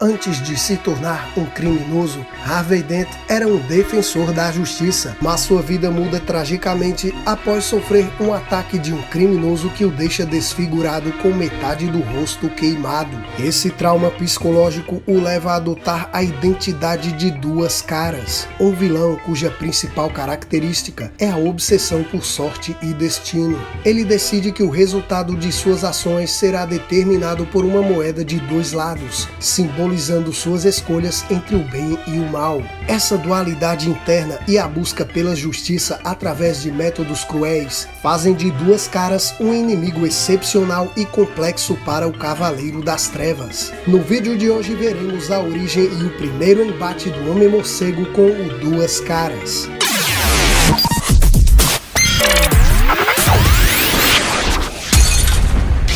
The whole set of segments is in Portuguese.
Antes de se tornar um criminoso, Harvey Dent era um defensor da justiça, mas sua vida muda tragicamente após sofrer um ataque de um criminoso que o deixa desfigurado com metade do rosto queimado. Esse trauma psicológico o leva a adotar a identidade de Duas Caras, um vilão cuja principal característica é a obsessão por sorte e destino. Ele decide que o resultado de suas ações será determinado por uma moeda de dois lados, simbolizando suas escolhas entre o bem e o mal. Essa dualidade interna e a busca pela justiça através de métodos cruéis fazem de Duas Caras um inimigo excepcional e complexo para o Cavaleiro das Trevas. No vídeo de hoje veremos a origem e o primeiro embate do Homem-Morcego com o Duas Caras.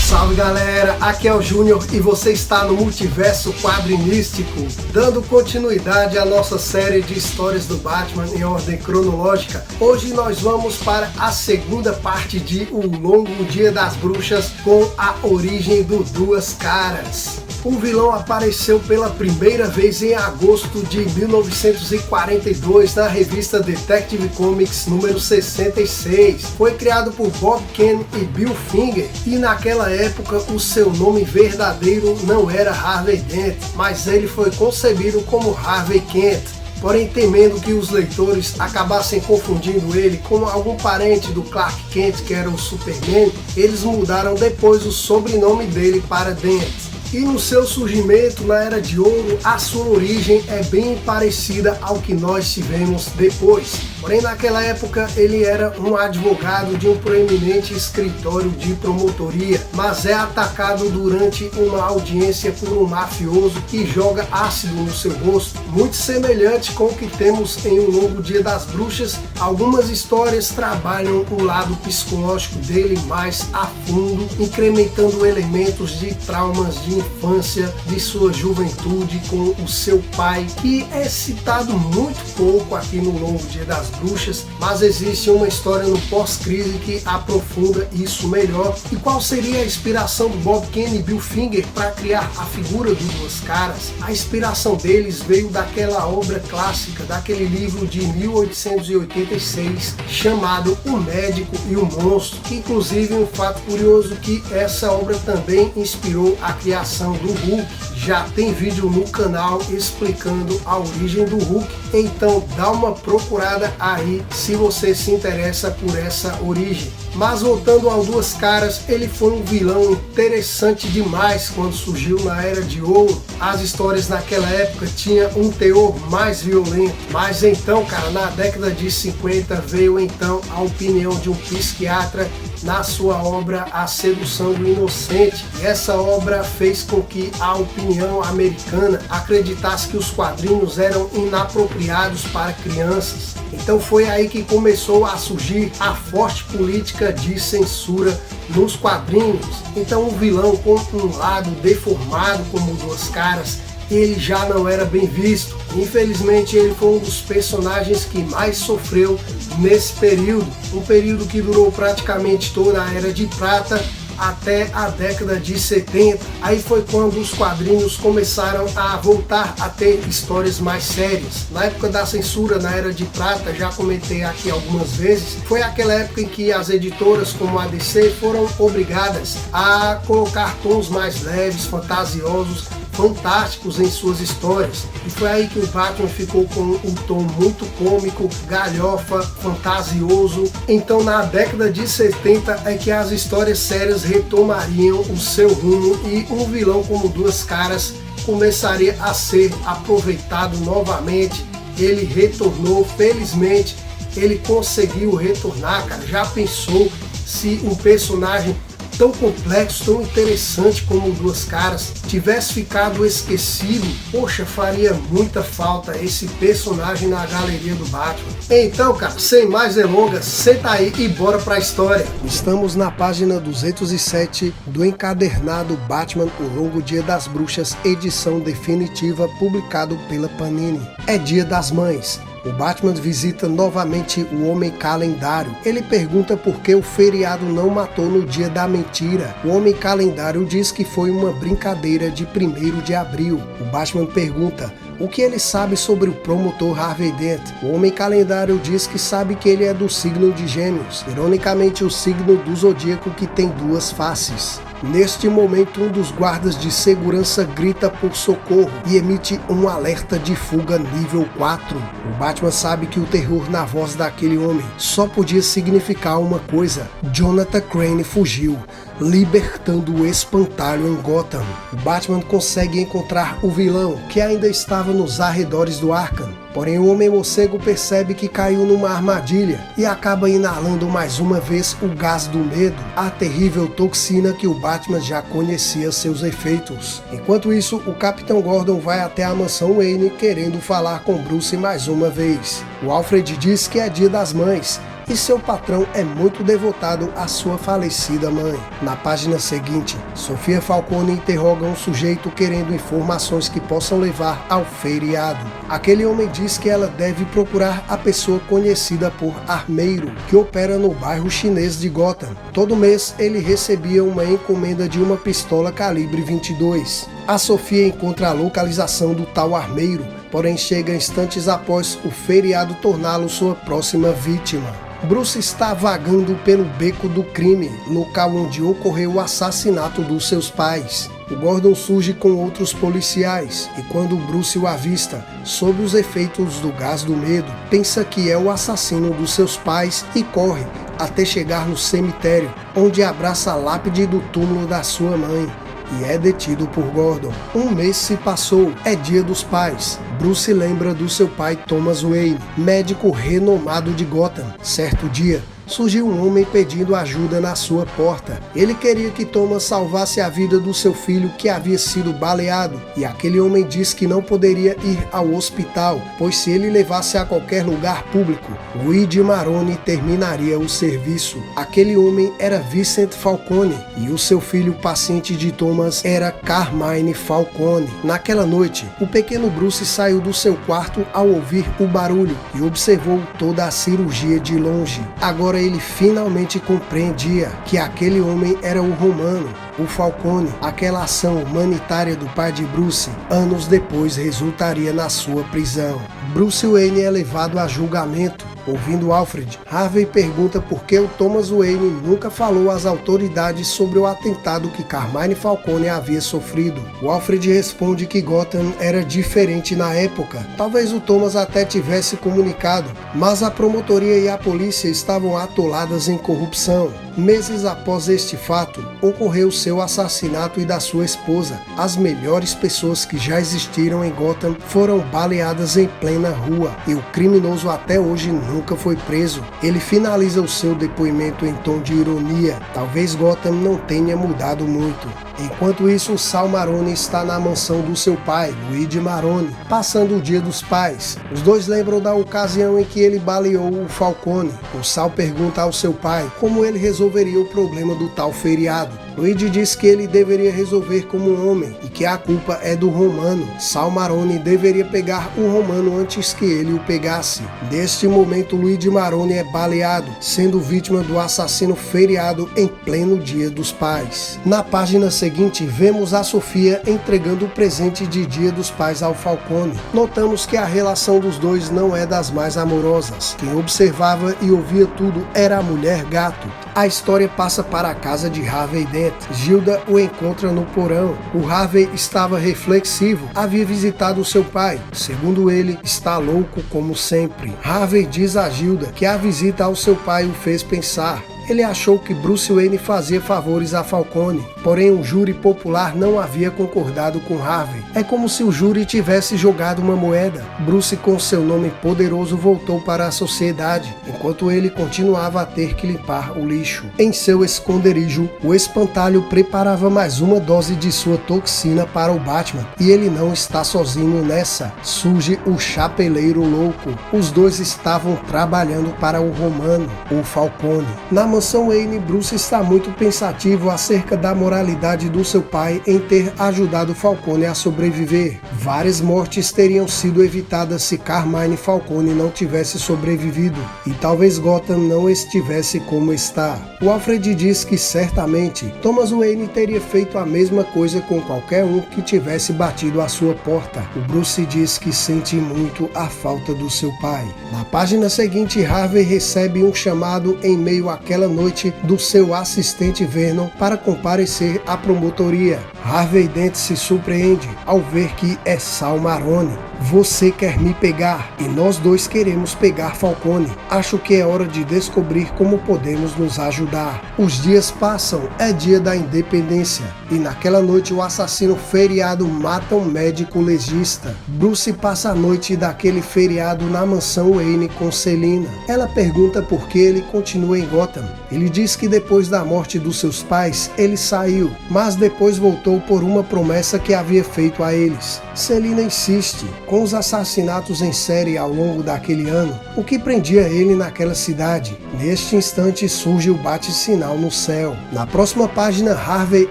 Salve galera, aqui é o Júnior e você está no Multiverso Quadrinístico, dando continuidade à nossa série de histórias do Batman em ordem cronológica. Hoje nós vamos para a segunda parte de O Longo Dia das Bruxas com a origem do Duas Caras. O vilão apareceu pela primeira vez em agosto de 1942 na revista Detective Comics número 66. Foi criado por Bob Kane e Bill Finger e naquela época o seu nome verdadeiro não era Harvey Dent, mas ele foi concebido como Harvey Kent. Porém, temendo que os leitores acabassem confundindo ele com algum parente do Clark Kent, que era o Superman, eles mudaram depois o sobrenome dele para Dent. E no seu surgimento na Era de Ouro, a sua origem é bem parecida ao que nós tivemos depois. Porém, naquela época ele era um advogado de um proeminente escritório de promotoria, mas é atacado durante uma audiência por um mafioso que joga ácido no seu rosto. Muito semelhante com o que temos em O Longo Dia das Bruxas, algumas histórias trabalham o lado psicológico dele mais a fundo, incrementando elementos de traumas de infância, de sua juventude com o seu pai, que é citado muito pouco aqui no Longo Dia das Bruxas, mas existe uma história no pós-crise que aprofunda isso melhor. E qual seria a inspiração do Bob Kane e Bill Finger para criar a figura do Duas Caras? A inspiração deles veio daquela obra clássica, daquele livro de 1886 chamado O Médico e o Monstro. Inclusive, um fato curioso que essa obra também inspirou a criação do Hulk. Já tem vídeo no canal explicando a origem do Hulk, então dá uma procurada aí se você se interessa por essa origem. Mas voltando ao Duas Caras, ele foi um vilão interessante demais quando surgiu na Era de Ouro. As histórias naquela época tinham um teor mais violento, mas então, cara, na década de 50 veio então a opinião de um psiquiatra na sua obra A Sedução do Inocente, e essa obra fez com que a opinião americana acreditasse que os quadrinhos eram inapropriados para crianças. Então foi aí que começou a surgir a forte política de censura nos quadrinhos. Então o vilão com um lado deformado como Duas Caras, ele já não era bem visto. Infelizmente ele foi um dos personagens que mais sofreu nesse período, um período que durou praticamente toda a Era de Prata até a década de 70. Aí foi quando os quadrinhos começaram a voltar a ter histórias mais sérias. Na época da censura, na Era de Prata, já comentei aqui algumas vezes, foi aquela época em que as editoras como a DC foram obrigadas a colocar tons mais leves, fantasiosos, fantásticos em suas histórias, e foi aí que o Batman ficou com um tom muito cômico, galhofa, fantasioso. Então na década de 70 é que as histórias sérias retomariam o seu rumo e um vilão como Duas Caras começaria a ser aproveitado novamente. Ele retornou, felizmente ele conseguiu retornar, cara. Já pensou se um personagem tão complexo, tão interessante como o Duas Caras tivesse ficado esquecido? Poxa, faria muita falta esse personagem na galeria do Batman. Então, cara, sem mais delongas, senta aí e bora pra história. Estamos na página 207 do encadernado Batman O Longo Dia das Bruxas, edição definitiva, publicado pela Panini. É Dia das Mães. o Batman visita novamente o Homem Calendário. Ele pergunta por que o feriado não matou no dia da mentira. O Homem Calendário diz que foi uma brincadeira de 1º de abril. O Batman pergunta o que ele sabe sobre o promotor Harvey Dent. O Homem Calendário diz que sabe que ele é do signo de Gêmeos, ironicamente o signo do zodíaco que tem 2 faces. Neste momento, um dos guardas de segurança grita por socorro e emite um alerta de fuga nível 4. O Batman sabe que o terror na voz daquele homem só podia significar uma coisa: Jonathan Crane fugiu, libertando o espantalho em Gotham. O Batman consegue encontrar o vilão, que ainda estava nos arredores do Arkham. Porém, o Homem-Morcego percebe que caiu numa armadilha e acaba inalando mais uma vez o gás do medo, a terrível toxina que o Batman já conhecia seus efeitos. Enquanto isso, o Capitão Gordon vai até a mansão Wayne querendo falar com Bruce mais uma vez. O Alfred diz que é dia das mães e seu patrão é muito devotado à sua falecida mãe. Na página seguinte, Sofia Falcone interroga um sujeito querendo informações que possam levar ao feriado. Aquele homem diz que ela deve procurar a pessoa conhecida por Armeiro, que opera no bairro chinês de Gotham. Todo mês ele recebia uma encomenda de uma pistola calibre 22. A Sofia encontra a localização do tal Armeiro, porém chega instantes após o feriado torná-lo sua próxima vítima. Bruce está vagando pelo beco do crime, local onde ocorreu o assassinato dos seus pais. O Gordon surge com outros policiais e quando Bruce o avista, sob os efeitos do gás do medo, pensa que é o assassino dos seus pais e corre até chegar no cemitério, onde abraça a lápide do túmulo da sua mãe. E é detido por Gordon. Um mês se passou, é dia dos pais. Bruce lembra do seu pai Thomas Wayne, médico renomado de Gotham. Certo dia, surgiu um homem pedindo ajuda na sua porta. Ele queria que Thomas salvasse a vida do seu filho que havia sido baleado, e aquele homem disse que não poderia ir ao hospital, pois se ele levasse a qualquer lugar público, Luigi Maroni terminaria o serviço. Aquele homem era Vincent Falcone, e o seu filho paciente de Thomas era Carmine Falcone. Naquela noite, o pequeno Bruce saiu do seu quarto ao ouvir o barulho e observou toda a cirurgia de longe. Agora ele finalmente compreendia que aquele homem era o Romano, o Falcone. Aquela ação humanitária do pai de Bruce, anos depois, resultaria na sua prisão. Bruce Wayne é levado a julgamento. Ouvindo Alfred, Harvey pergunta por que o Thomas Wayne nunca falou às autoridades sobre o atentado que Carmine Falcone havia sofrido. O Alfred responde que Gotham era diferente na época. Talvez o Thomas até tivesse comunicado, mas a promotoria e a polícia estavam atoladas em corrupção. Meses após este fato, ocorreu seu assassinato e da sua esposa. As melhores pessoas que já existiram em Gotham foram baleadas em plena rua e o criminoso até hoje nunca foi preso. Ele finaliza o seu depoimento em tom de ironia. Talvez Gotham não tenha mudado muito. Enquanto isso, Sal Maroni está na mansão do seu pai, Luigi Maroni, passando o dia dos pais. Os dois lembram da ocasião em que ele baleou o Falcone. O Sal pergunta ao seu pai como ele resolveria o problema do tal feriado. Luigi diz que ele deveria resolver como um homem e que a culpa é do Romano. Sal Maroni deveria pegar o Romano antes que ele o pegasse. Neste momento, Luigi Maroni é baleado, sendo vítima do assassino feriado em pleno Dia dos Pais. Na página seguinte, vemos a Sofia entregando o presente de Dia dos Pais ao Falcone. Notamos que a relação dos dois não é das mais amorosas. Quem observava e ouvia tudo era a mulher gato. A história passa para a casa de Harvey Dent. Gilda o encontra no porão. O Harvey estava reflexivo, havia visitado seu pai. Segundo ele, está louco como sempre. Harvey diz a Gilda que a visita ao seu pai o fez pensar. Ele achou que Bruce Wayne fazia favores a Falcone, porém o júri popular não havia concordado com Harvey. É como se o júri tivesse jogado uma moeda. Bruce, com seu nome poderoso, voltou para a sociedade, enquanto ele continuava a ter que limpar o lixo. Em seu esconderijo, o espantalho preparava mais uma dose de sua toxina para o Batman, e ele não está sozinho nessa. Surge o Chapeleiro Louco. Os dois estavam trabalhando para o Romano, o Falcone. Na mansão Wayne, Bruce está muito pensativo acerca da moralidade do seu pai em ter ajudado Falcone a sobreviver. Várias mortes teriam sido evitadas se Carmine Falcone não tivesse sobrevivido, e talvez Gotham não estivesse como está. O Alfred diz que certamente Thomas Wayne teria feito a mesma coisa com qualquer um que tivesse batido à sua porta. O Bruce diz que sente muito a falta do seu pai. Na página seguinte, Harvey recebe um chamado em meio àquela noite do seu assistente Vernon para comparecer à promotoria. Harvey Dent se surpreende ao ver que é Sal Maroni. Você quer me pegar e nós dois queremos pegar Falcone. Acho que é hora de descobrir como podemos nos ajudar. Os dias passam, é dia da independência e naquela noite o assassino feriado mata um médico legista. Bruce passa a noite daquele feriado na mansão Wayne com Selina. Ela pergunta por que ele continua em Gotham. Ele diz que depois da morte dos seus pais ele saiu, mas depois voltou por uma promessa que havia feito a eles. Selina insiste. Com os assassinatos em série ao longo daquele ano, o que prendia ele naquela cidade? Neste instante surge o bate-sinal no céu. Na próxima página, Harvey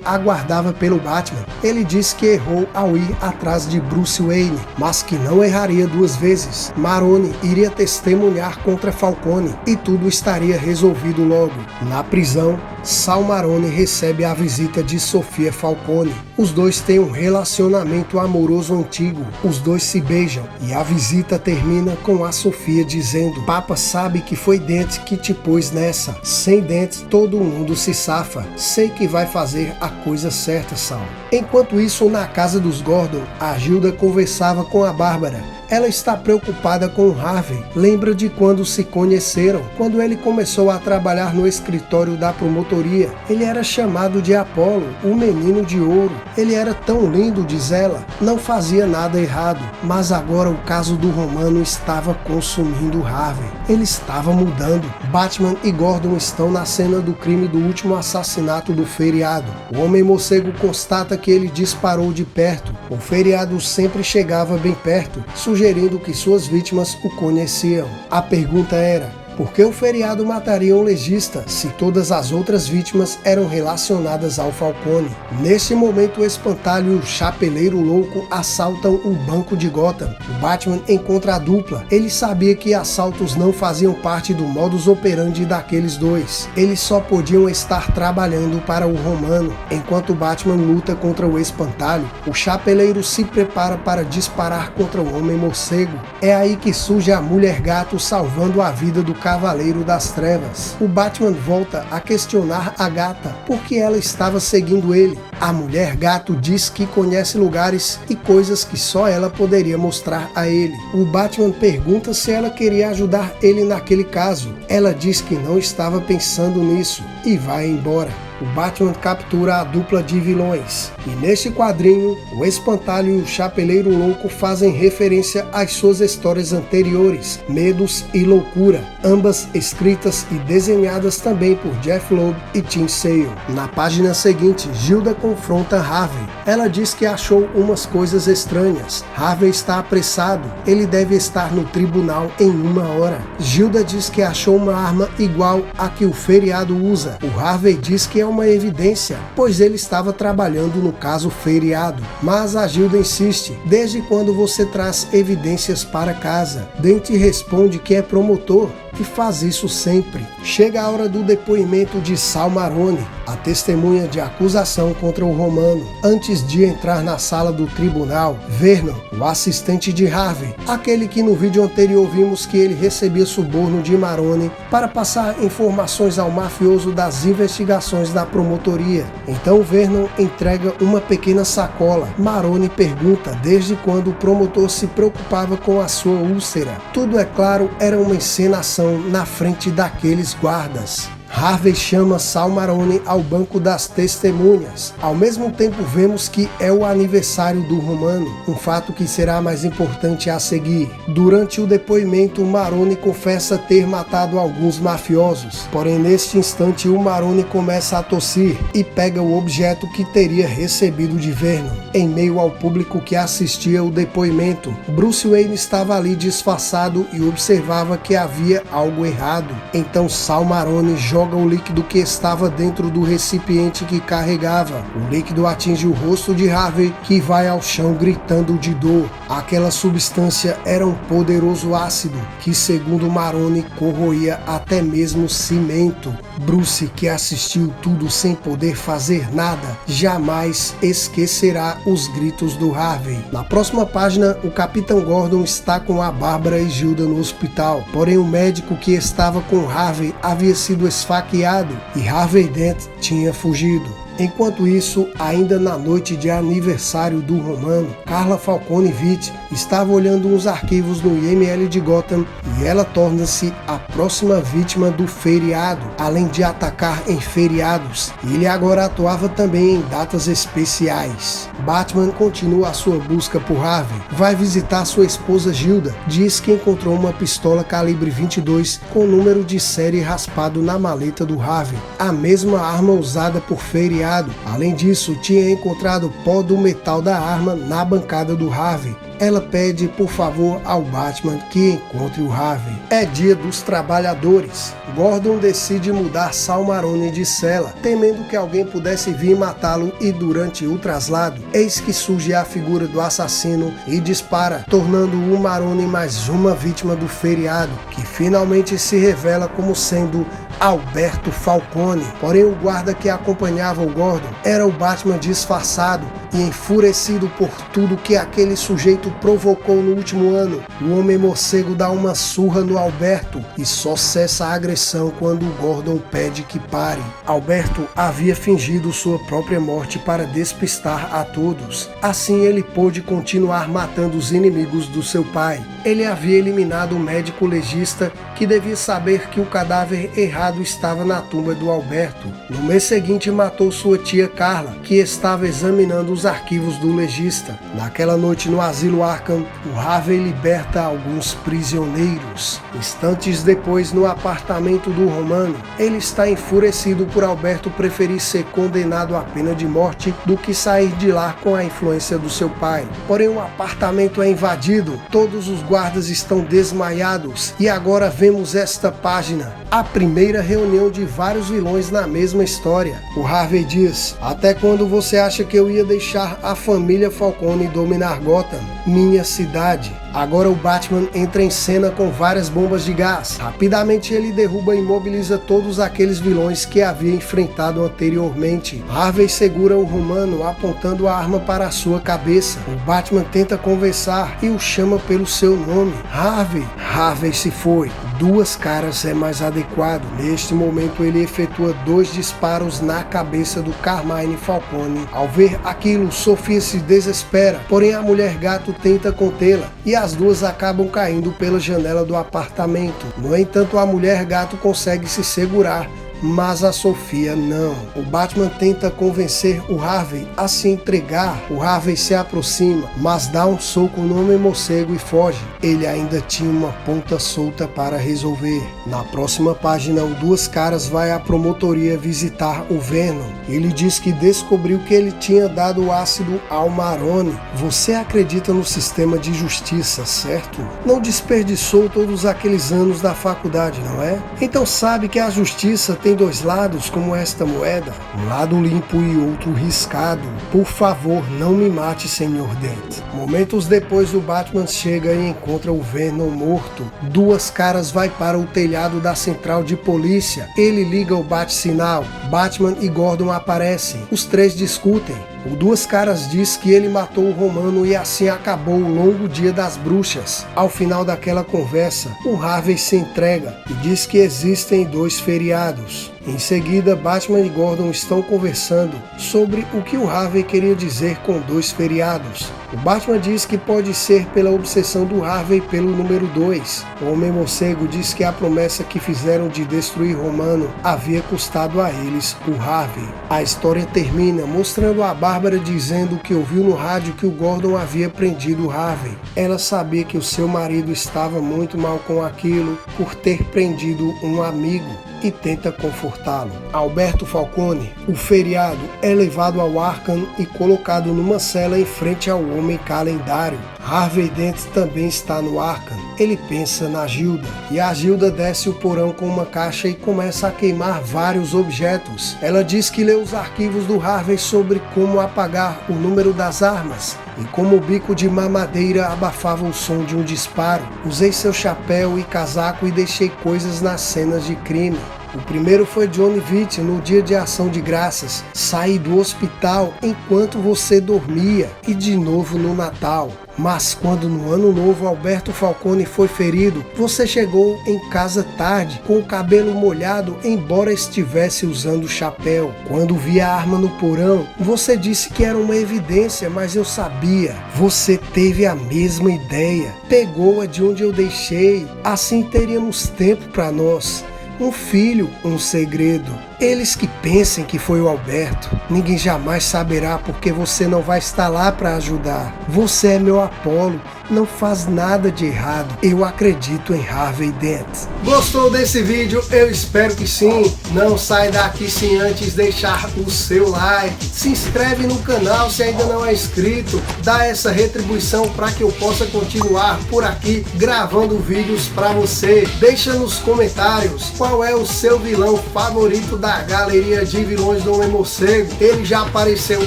aguardava pelo Batman. Ele diz que errou ao ir atrás de Bruce Wayne, mas que não erraria duas vezes. Maroni iria testemunhar contra Falcone e tudo estaria resolvido logo. Na prisão, Sal Maroni recebe a visita de Sofia Falcone. Os dois têm um relacionamento amoroso antigo. Os dois se beijam e a visita termina com a Sofia dizendo: Papa sabe que foi Dent que te pôs nessa. Sem Dent todo mundo se safa. Sei que vai fazer a coisa certa, Sal. Enquanto isso, na casa dos Gordon, a Gilda conversava com a Bárbara. Ela está preocupada com Harvey. Lembra de quando se conheceram, quando ele começou a trabalhar no escritório da promotoria. Ele era chamado de Apolo, o menino de ouro. Ele era tão lindo, diz ela, não fazia nada errado. Mas agora o caso do Romano estava consumindo Harvey. Ele estava mudando. Batman e Gordon estão na cena do crime do último assassinato do feriado. O Homem-Morcego constata que ele disparou de perto. O feriado sempre chegava bem perto, sugerindo que suas vítimas o conheciam. A pergunta era: por que o feriado mataria um legista se todas as outras vítimas eram relacionadas ao Falcone? Neste momento, o Espantalho e o Chapeleiro Louco assaltam o banco de Gotham. O Batman encontra a dupla. Ele sabia que assaltos não faziam parte do modus operandi daqueles dois. Eles só podiam estar trabalhando para o Romano. Enquanto o Batman luta contra o Espantalho, o Chapeleiro se prepara para disparar contra o Homem-Morcego. É aí que surge a Mulher-Gato salvando a vida do Cavaleiro das Trevas. O Batman volta a questionar a gata porque ela estava seguindo ele. A Mulher-Gato diz que conhece lugares e coisas que só ela poderia mostrar a ele. O Batman pergunta se ela queria ajudar ele naquele caso. Ela diz que não estava pensando nisso e vai embora. O Batman captura a dupla de vilões. E neste quadrinho, o Espantalho e o Chapeleiro Louco fazem referência às suas histórias anteriores, Medos e Loucura, ambas escritas e desenhadas também por Jeff Loeb e Tim Sale. Na página seguinte, Gilda confronta Harvey. Ela diz que achou umas coisas estranhas. Harvey está apressado, ele deve estar no tribunal em 1 hora. Gilda diz que achou uma arma igual a que o feriado usa. O Harvey diz que é uma evidência, pois ele estava trabalhando no caso feriado. Mas a Gilda insiste: desde quando você traz evidências para casa? Dent responde que é promotor e faz isso sempre. Chega a hora do depoimento de Sal Maroni, a testemunha de acusação contra o Romano. Antes de entrar na sala do tribunal, Vernon, o assistente de Harvey, aquele que no vídeo anterior vimos que ele recebia suborno de Maroni para passar informações ao mafioso das investigações da promotoria. Então Vernon entrega uma pequena sacola. Maroni pergunta desde quando o promotor se preocupava com a sua úlcera. Tudo, é claro, era uma encenação na frente daqueles guardas. Harvey chama Sal Maroni ao banco das testemunhas. Ao mesmo tempo vemos que é o aniversário do Romano, um fato que será mais importante a seguir. Durante o depoimento, Maroni confessa ter matado alguns mafiosos, porém neste instante o Maroni começa a tossir e pega o objeto que teria recebido de Vernon. Em meio ao público que assistia ao depoimento, Bruce Wayne estava ali disfarçado e observava que havia algo errado. Então Sal Maroni joga joga o líquido que estava dentro do recipiente que carregava. O líquido atinge o rosto de Harvey, que vai ao chão gritando de dor. Aquela substância era um poderoso ácido que, segundo Maroni, corroía até mesmo cimento. Bruce, que assistiu tudo sem poder fazer nada, jamais esquecerá os gritos do Harvey. Na próxima página, o Capitão Gordon está com a Bárbara e Gilda no hospital, porém o médico que estava com Harvey havia sido esfaqueado e Harvey Dent tinha fugido. Enquanto isso, ainda na noite de aniversário do Romano, Carla Falcone Witt estava olhando uns arquivos no IML de Gotham e ela torna-se a próxima vítima do feriado. Além de atacar em feriados, ele agora atuava também em datas especiais. Batman continua a sua busca por Harvey, vai visitar sua esposa Gilda, diz que encontrou uma pistola calibre 22 com número de série raspado na maleta do Harvey, a mesma arma usada por feriado. Além disso, tinha encontrado pó do metal da arma na bancada do Harvey. Ela pede por favor ao Batman que encontre o Harvey. É dia dos trabalhadores. Gordon decide mudar Sal Maroni de cela, temendo que alguém pudesse vir matá-lo, e durante o traslado, eis que surge a figura do assassino e dispara, tornando o Maroni mais uma vítima do feriado, que finalmente se revela como sendo Alberto Falcone. Porém, o guarda que acompanhava o Gordon era o Batman disfarçado, e enfurecido por tudo que aquele sujeito provocou no último ano, o Homem-Morcego dá uma surra no Alberto e só cessa a agressão quando o Gordon pede que pare. Alberto havia fingido sua própria morte para despistar a todos. Assim ele pôde continuar matando os inimigos do seu pai. Ele havia eliminado o médico legista, que devia saber que o cadáver errado estava na tumba do Alberto. No mês seguinte matou sua tia Carla, que estava examinando os arquivos do legista. Naquela noite no asilo Arkham, o Harvey liberta alguns prisioneiros. Instantes depois, no apartamento do Romano, ele está enfurecido por Alberto preferir ser condenado à pena de morte do que sair de lá com a influência do seu pai. Porém, o apartamento é invadido, todos os guardas estão desmaiados e agora vemos esta página, a primeira reunião de vários vilões na mesma história. O Harvey diz: até quando você acha que eu ia deixar a família Falcone dominar Gotham, minha cidade? Agora o Batman entra em cena com várias bombas de gás. Rapidamente ele derruba e imobiliza todos aqueles vilões que havia enfrentado anteriormente. Harvey segura o Romano apontando a arma para a sua cabeça. O Batman tenta conversar e o chama pelo seu nome. Harvey. Harvey se foi. Duas caras é mais adequado. Neste momento ele efetua 2 disparos na cabeça do Carmine Falcone. Ao ver aquilo, Sofia se desespera, porém a mulher gato tenta contê-la e as duas acabam caindo pela janela do apartamento. No entanto, a mulher gato consegue se segurar, mas a Sofia não. O Batman tenta convencer o Harvey a se entregar. O Harvey se aproxima, mas dá um soco no Homem-Morcego e foge. Ele ainda tinha uma ponta solta para resolver. Na próxima página, o Duas Caras vai à promotoria visitar o Venom. Ele diz que descobriu que ele tinha dado ácido ao Maroni. Você acredita no sistema de justiça, certo? Não desperdiçou todos aqueles anos da faculdade, não é? Então sabe que a justiça tem 2 lados como esta moeda, um lado limpo e outro riscado. Por favor, não me mate, Sr. Dent. Momentos depois, o Batman chega e encontra o Venom morto. Duas Caras vai para o telhado da central de polícia. Ele liga o bate-sinal. Batman e Gordon aparecem. Os 3 discutem. O Duas Caras diz que ele matou o Romano e assim acabou o longo dia das bruxas. Ao final daquela conversa, o Harvey se entrega e diz que existem 2 feriados. Em seguida, Batman e Gordon estão conversando sobre o que o Harvey queria dizer com 2 feriados. O Batman diz que pode ser pela obsessão do Harvey pelo número 2. O Homem-Morcego diz que a promessa que fizeram de destruir Romano havia custado a eles o Harvey. A história termina mostrando a Bárbara dizendo que ouviu no rádio que o Gordon havia prendido o Harvey. Ela sabia que o seu marido estava muito mal com aquilo por ter prendido um amigo. e tenta confortá-lo. Alberto Falcone, o feriado, é levado ao Arkham e colocado numa cela em frente ao Homem Calendário. Harvey Dent também está no Arkham. Ele pensa na Gilda, e a Gilda desce o porão com uma caixa e começa a queimar vários objetos. Ela diz que leu os arquivos do Harvey sobre como apagar o número das armas e como o bico de mamadeira abafava o som de um disparo. Usei seu chapéu e casaco e deixei coisas nas cenas de crime. O primeiro foi Johnny Vitt no dia de ação de graças. Saí do hospital enquanto você dormia e de novo no Natal. Mas quando no ano novo Alberto Falcone foi ferido, você chegou em casa tarde, com o cabelo molhado, embora estivesse usando chapéu. Quando vi a arma no porão, você disse que era uma evidência, mas eu sabia. Você teve a mesma ideia. Pegou-a de onde eu deixei. Assim teríamos tempo para nós. Um filho, um segredo. Eles que pensem que foi o Alberto. Ninguém jamais saberá porque você não vai estar lá para ajudar. Você é meu Apolo. Não faz nada de errado. Eu acredito em Harvey Dent. Gostou desse vídeo? Eu espero que sim. Não sai daqui sem antes deixar o seu like. Se inscreve no canal se ainda não é inscrito. Dá essa retribuição para que eu possa continuar por aqui gravando vídeos para você. Deixa nos comentários qual é o seu vilão favorito da galeria de vilões do Homem Morcego. Ele já apareceu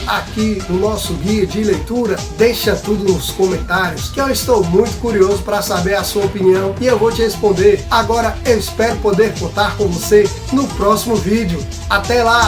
aqui no nosso guia de leitura. Deixa tudo nos comentários que eu estou muito curioso para saber a sua opinião e eu vou te responder. Agora eu espero poder contar com você no próximo vídeo. Até lá!